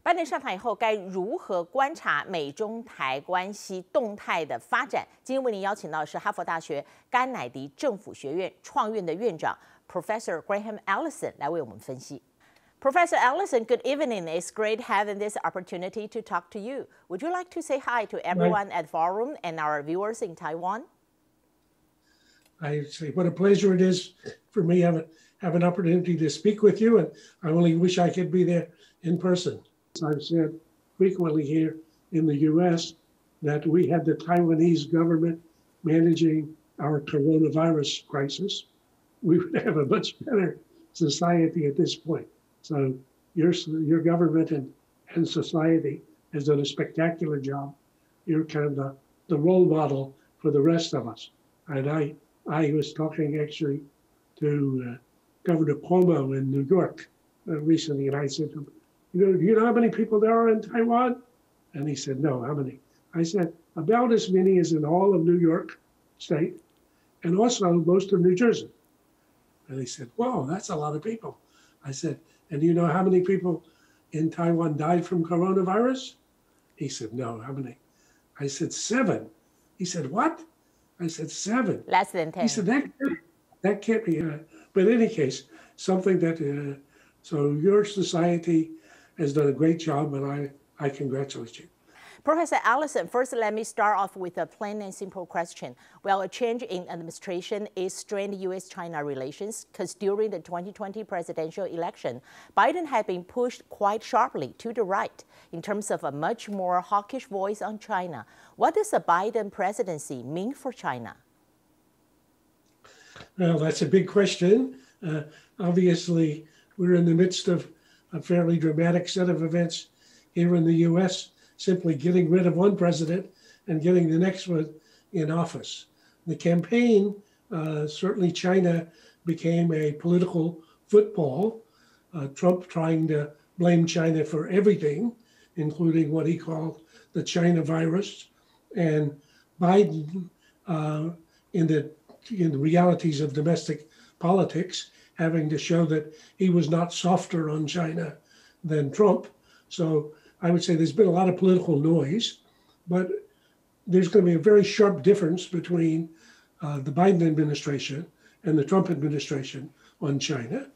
拜登上台以后，该如何观察美中台关系动态的发展？今天为您邀请到的是哈佛大学甘迺迪政府学院创院的院长 Professor Graham Allison 来为我们分析。Professor Allison, good evening. It's great having this opportunity to talk to you. Would you like to say hi to everyone at Forum and our viewers in Taiwan? I say what a pleasure it is for me to have an opportunity to speak with you, and I only wish I could be there in person. I've said frequently here in the U.S. that we had the Taiwanese government managing our coronavirus crisis, we would have a much better society at this point. So your government and society has done a spectacular job. You're kind of the role model for the rest of us. And I was talking actually to Governor Cuomo in New York recently, and I said to him, do you know how many people there are in Taiwan? And he said, no, how many? I said, about as many as in all of New York State, and also most of New Jersey. And he said, wow, that's a lot of people. I said, and do you know how many people in Taiwan died from coronavirus? He said, no, how many? I said, 7. He said, what? I said, 7. Less than 10. He said, that can't be. But in any case, something that, so your society has done a great job, and I congratulate you. Professor Allison, first let me start off with a plain and simple question. Well, a change in administration is strained U.S.-China relations because during the 2020 presidential election, Biden had been pushed quite sharply to the right in terms of a much more hawkish voice on China. What does the Biden presidency mean for China? Well, that's a big question. Obviously, we're in the midst of a fairly dramatic set of events here in the U.S., simply getting rid of one president and getting the next one in office. The campaign, certainly China became a political football, Trump trying to blame China for everything, including what he called the China virus, and Biden in the realities of domestic politics, having to show that he was not softer on China than Trump. So I would say there's been a lot of political noise, but there's going to be a very sharp difference between the Biden administration and the Trump administration on China.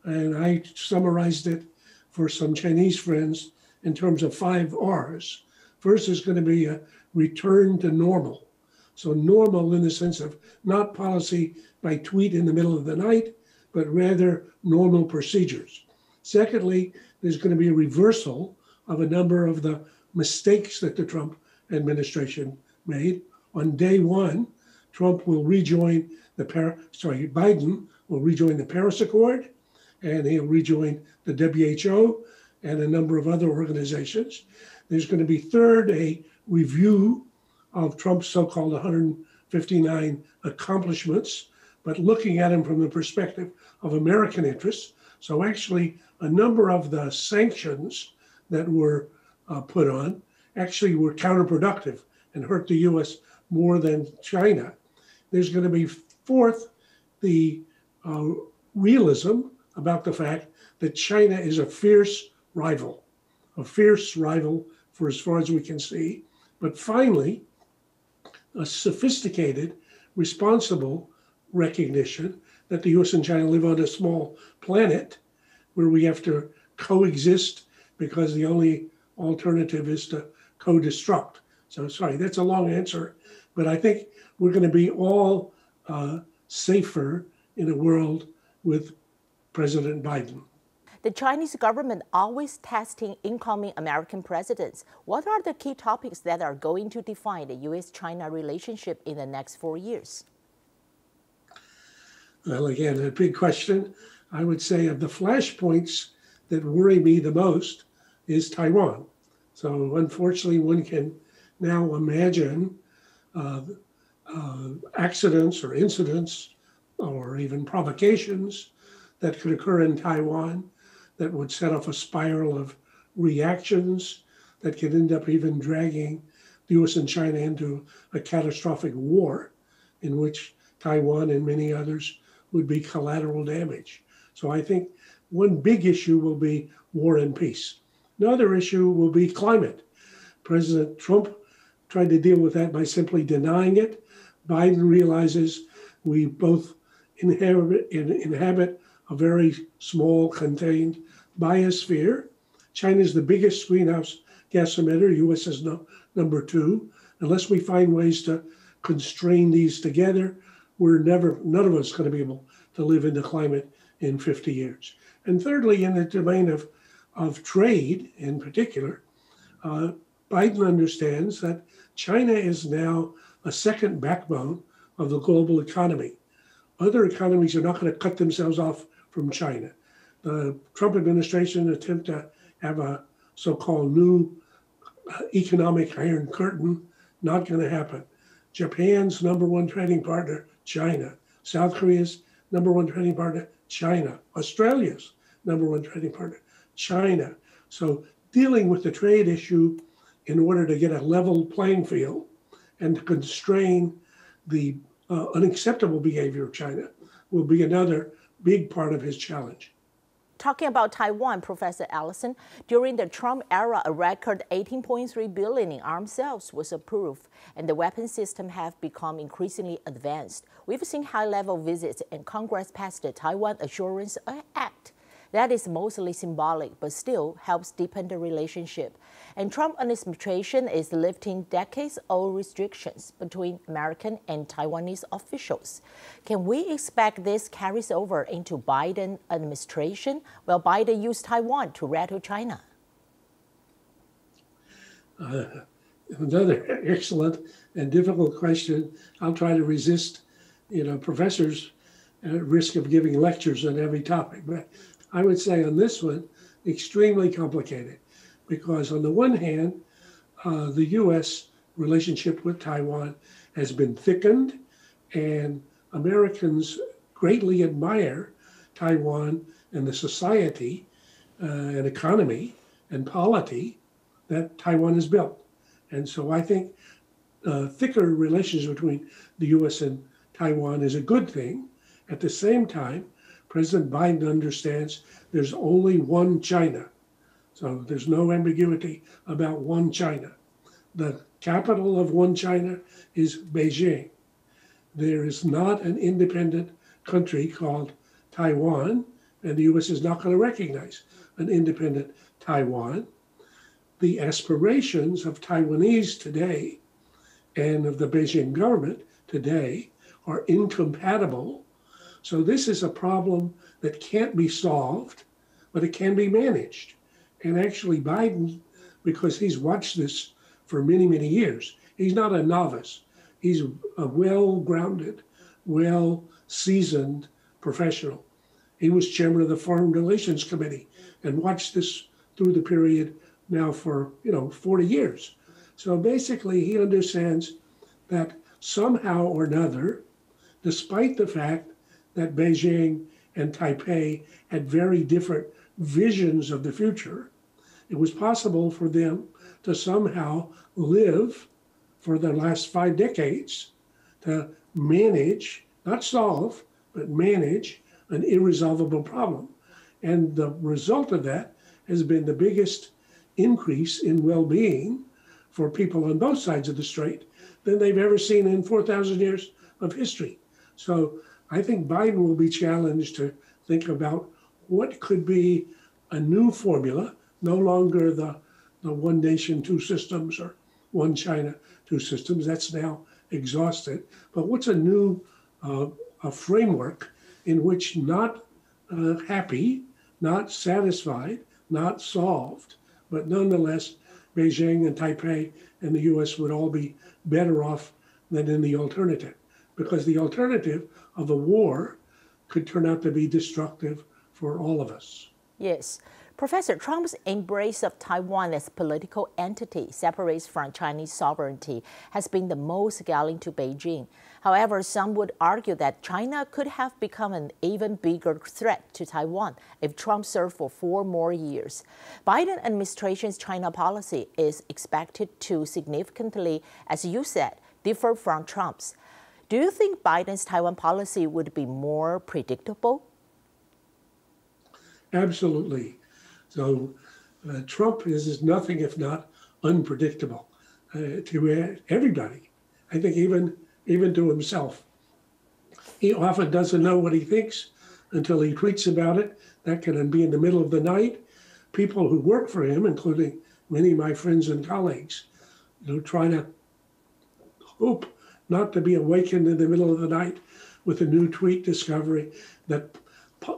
And I summarized it for some Chinese friends in terms of 5 R's. First is going to be a return to normal. So normal in the sense of not policy by tweet in the middle of the night, but rather normal procedures. Secondly, there's going to be a reversal of a number of the mistakes that the Trump administration made. On day one, Biden will rejoin the Paris Accord, and he'll rejoin the WHO and a number of other organizations. There's going to be third, a review of Trump's so-called 159 accomplishments, but looking at them from the perspective of American interests. So actually, a number of the sanctions that were put on actually were counterproductive and hurt the U.S. more than China. There's going to be fourth, the realism about the fact that China is a fierce rival for as far as we can see. But finally, a sophisticated, responsible recognition that the U.S. and China live on a small planet where we have to coexist because the only alternative is to co-destruct. So sorry, that's a long answer, but I think we're going to be all safer in a world with President Biden. The Chinese government always testing incoming American presidents. What are the key topics that are going to define the U.S.-China relationship in the next 4 years? Well, again, a big question. I would say of the flashpoints that worry me the most is Taiwan. So unfortunately, one can now imagine accidents or incidents or even provocations that could occur in Taiwan that would set off a spiral of reactions that could end up even dragging the U.S. and China into a catastrophic war in which Taiwan and many others would be collateral damage. So I think one big issue will be war and peace. Another issue will be climate. President Trump tried to deal with that by simply denying it. Biden realizes we both inhabit a very small, contained biosphere. China is the biggest greenhouse gas emitter. U.S. is number 2. Unless we find ways to constrain these together, none of us going to be able to live in the climate in 50 years. And thirdly, in the domain of trade in particular, Biden understands that China is now a second backbone of the global economy. Other economies are not going to cut themselves off from China. The Trump administration attempt to have a so-called new economic iron curtain, not going to happen. Japan's number 1 trading partner, China. South Korea's number 1 trading partner, China. Australia's number 1 trading partner, China. So dealing with the trade issue in order to get a level playing field and to constrain the unacceptable behavior of China will be another big part of his challenge. Talking about Taiwan, Professor Allison, during the Trump era, a record $18.3 billion in arms sales was approved, and the weapon system have become increasingly advanced. We've seen high-level visits, and Congress passed the Taiwan Assurance Act. That is mostly symbolic, but still helps deepen the relationship. And Trump administration is lifting decades-old restrictions between American and Taiwanese officials. Can we expect this carries over into Biden administration? Will Biden use Taiwan to rattle China? Another excellent and difficult question. I'll try to resist, professors at risk of giving lectures on every topic. But I would say on this one, extremely complicated, because on the one hand, the U.S. relationship with Taiwan has been thickened, and Americans greatly admire Taiwan and the society and economy and polity that Taiwan has built. And so I think thicker relations between the U.S. and Taiwan is a good thing. At the same time, President Biden understands there's only one China. So there's no ambiguity about one China. The capital of one China is Beijing. There is not an independent country called Taiwan, and the U.S. is not going to recognize an independent Taiwan. The aspirations of Taiwanese today and of the Beijing government today are incompatible. So this is a problem that can't be solved, but it can be managed. And actually Biden, because he's watched this for many, many years, he's not a novice. He's a well-grounded, well-seasoned professional. He was chairman of the Foreign Relations Committee and watched this through the period now for 40 years. So basically he understands that somehow or another, despite the fact that Beijing and Taipei had very different visions of the future, it was possible for them to somehow live for the last 5 decades to manage, not solve, but manage an irresolvable problem. And the result of that has been the biggest increase in well-being for people on both sides of the strait than they've ever seen in 4,000 years of history. So I think Biden will be challenged to think about what could be a new formula, no longer the one nation, two systems, or one China, two systems. That's now exhausted. But what's a new a framework in which not happy, not satisfied, not solved, but nonetheless, Beijing and Taipei and the U.S. would all be better off than in the alternative, because the alternative of a war could turn out to be destructive for all of us. Yes. Professor, Trump's embrace of Taiwan as political entity separates from Chinese sovereignty has been the most galling to Beijing. However, some would argue that China could have become an even bigger threat to Taiwan if Trump served for 4 more years. Biden administration's China policy is expected to significantly, as you said, differ from Trump's. Do you think Biden's Taiwan policy would be more predictable? Absolutely. So Trump is nothing if not unpredictable to everybody. I think even to himself. He often doesn't know what he thinks until he tweets about it. That can be in the middle of the night. People who work for him, including many of my friends and colleagues, try to hope not to be awakened in the middle of the night with a new tweet discovery that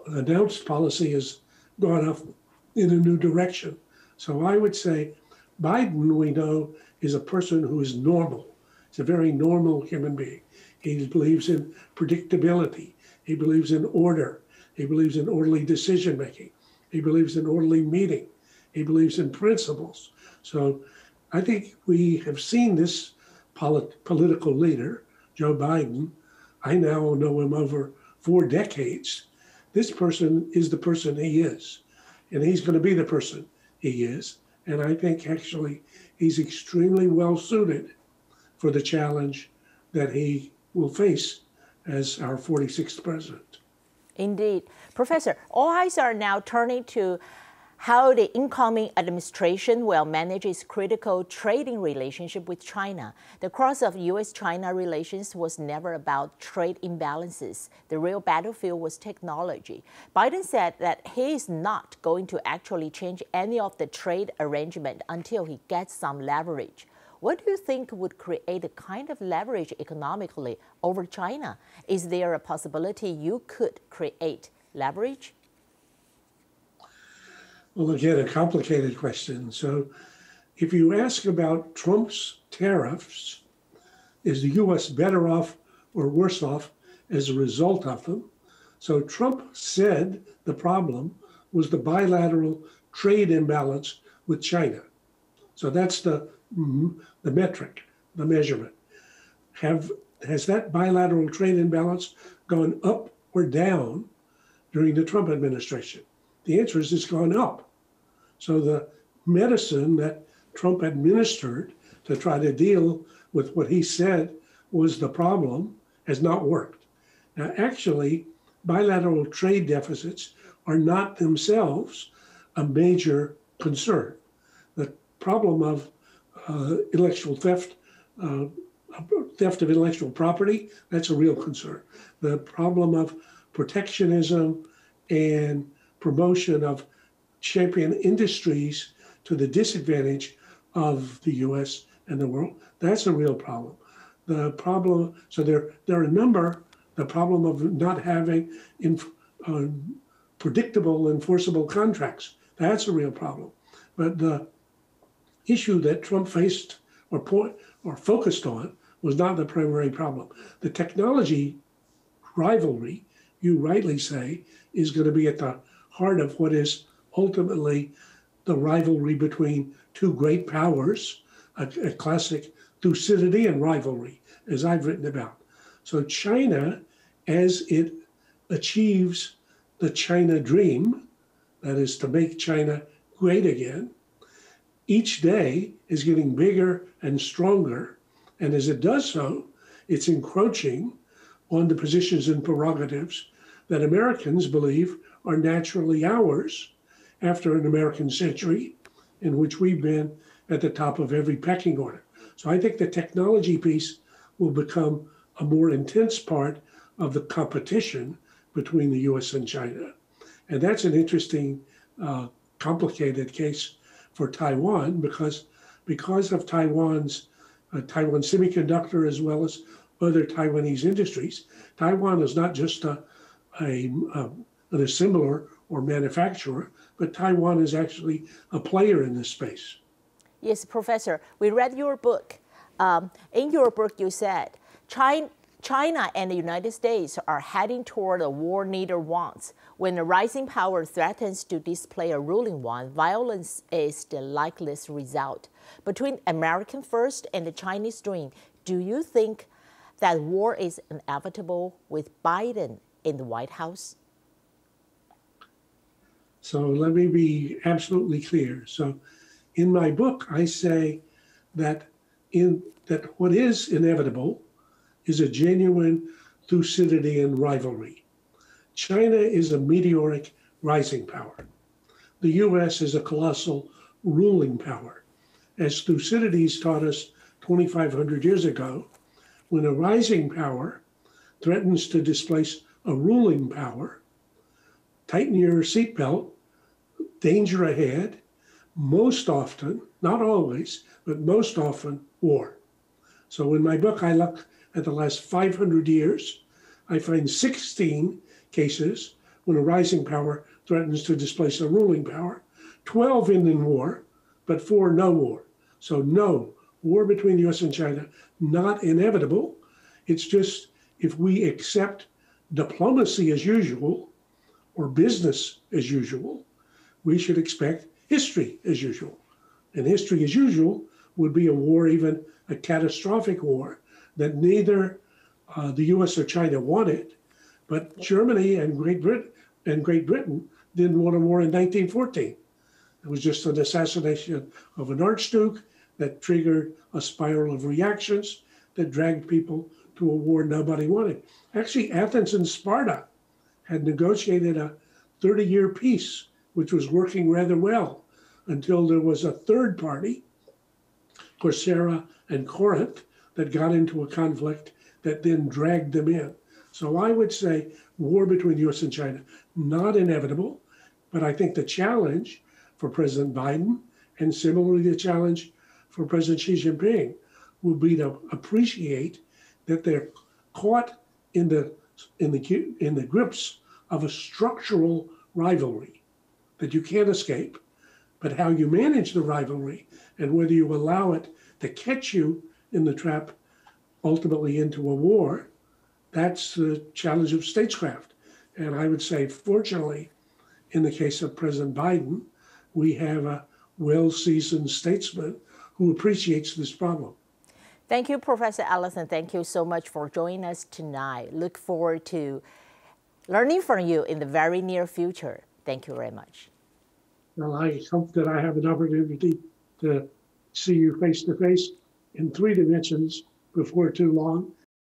announced policy has gone off in a new direction. So I would say Biden, we know, is a person who is normal. He's a very normal human being. He believes in predictability. He believes in order. He believes in orderly decision-making. He believes in orderly meeting. He believes in principles. So I think we have seen this political leader, Joe Biden. I now know him over 4 decades. This person is the person he is, and he's going to be the person he is. And I think actually he's extremely well suited for the challenge that he will face as our 46th president. Indeed. Professor, all eyes are now turning to how the incoming administration will manage its critical trading relationship with China. The cross of U.S.-China relations was never about trade imbalances. The real battlefield was technology. Biden said that he is not going to actually change any of the trade arrangement until he gets some leverage. What do you think would create a kind of leverage economically over China? Is there a possibility you could create leverage? Well, again, a complicated question. So if you ask about Trump's tariffs, is the U.S. better off or worse off as a result of them? So Trump said the problem was the bilateral trade imbalance with China. So that's the metric, the measurement. Has that bilateral trade imbalance gone up or down during the Trump administration? The answer is it's gone up. So the medicine that Trump administered to try to deal with what he said was the problem has not worked. Now, actually, bilateral trade deficits are not themselves a major concern. The problem of intellectual theft, theft of intellectual property, that's a real concern. The problem of protectionism and promotion of champion industries to the disadvantage of the U.S. and the world, that's a real problem. The problem, so there are a number, the problem of not having predictable, enforceable contracts, that's a real problem. But the issue that Trump faced or focused on was not the primary problem. The technology rivalry, you rightly say, is going to be at the heart of what is ultimately the rivalry between two great powers, a classic Thucydidean rivalry, as I've written about. So China, as it achieves the China dream, that is to make China great again, each day is getting bigger and stronger. And as it does so, it's encroaching on the positions and prerogatives that Americans believe are naturally ours after an American century in which we've been at the top of every pecking order. So I think the technology piece will become a more intense part of the competition between the US and China. And that's an interesting, complicated case for Taiwan because of Taiwan's Taiwan semiconductor as well as other Taiwanese industries. Taiwan is not just an assembler or manufacturer, but Taiwan is actually a player in this space. Yes, Professor, we read your book. In your book, you said China and the United States are heading toward a war neither wants. When a rising power threatens to display a ruling one, violence is the likeliest result. Between American first and the Chinese dream, do you think that war is inevitable with Biden in the White House? So let me be absolutely clear. So in my book, I say that what is inevitable is a genuine Thucydidean rivalry. China is a meteoric rising power. The US is a colossal ruling power. As Thucydides taught us 2,500 years ago, when a rising power threatens to displace a ruling power, tighten your seatbelt, danger ahead, most often, not always, but most often, war. So in my book, I look at the last 500 years. I find 16 cases when a rising power threatens to displace a ruling power, 12 end in war, but 4 no war. So no, war between the US and China, not inevitable. It's just if we accept diplomacy as usual or business as usual, we should expect history as usual. And history as usual would be a war, even a catastrophic war, that neither the US or China wanted, but Germany and Great Britain didn't want a war in 1914. It was just an assassination of an archduke that triggered a spiral of reactions that dragged people to a war nobody wanted. Actually, Athens and Sparta had negotiated a 30-year peace, which was working rather well until there was a third party, Corcyra and Corinth, that got into a conflict that then dragged them in. So I would say war between the US and China, not inevitable, but I think the challenge for President Biden, and similarly the challenge for President Xi Jinping, will be to appreciate that they're caught in the grips of a structural rivalry that you can't escape, but how you manage the rivalry and whether you allow it to catch you in the trap ultimately into a war, that's the challenge of statescraft. And I would say, fortunately, in the case of President Biden, we have a well-seasoned statesman who appreciates this problem. Thank you, Professor Allison. Thank you so much for joining us tonight. Look forward to learning from you in the very near future. Thank you very much. Well, I hope that I have an opportunity to see you face to face in 3 dimensions before too long.